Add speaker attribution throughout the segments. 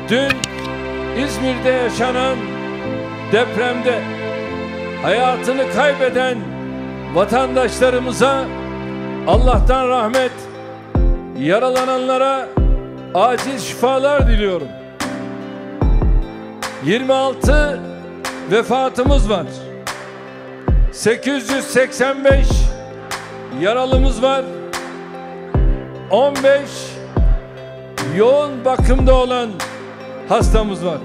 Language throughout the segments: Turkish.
Speaker 1: Dün İzmir'de yaşanan depremde hayatını kaybeden vatandaşlarımıza Allah'tan rahmet, yaralananlara acil şifalar diliyorum. 26 vefatımız var. 885 yaralımız var. 15 yoğun bakımda olan hastamız var.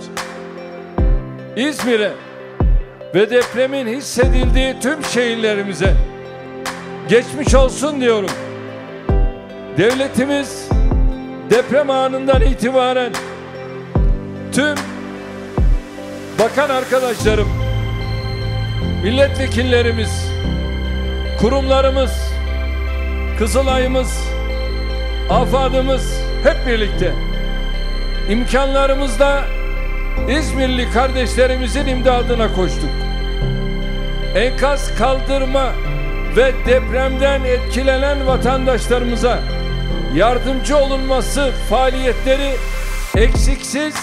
Speaker 1: İzmir'e ve depremin hissedildiği tüm şehirlerimize geçmiş olsun diyorum. Devletimiz deprem anından itibaren tüm bakan arkadaşlarım, milletvekillerimiz, kurumlarımız, Kızılay'ımız, AFAD'ımız hep birlikte imkanlarımızla İzmirli kardeşlerimizin imdadına koştuk. Enkaz kaldırma ve depremden etkilenen vatandaşlarımıza yardımcı olunması faaliyetleri eksiksiz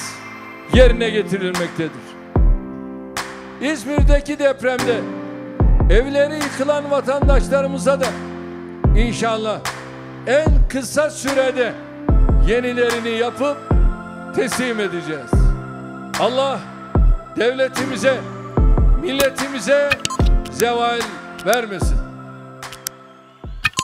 Speaker 1: yerine getirilmektedir. İzmir'deki depremde evleri yıkılan vatandaşlarımıza da inşallah en kısa sürede yenilerini yapıp teslim edeceğiz. Allah devletimize, milletimize zeval vermesin.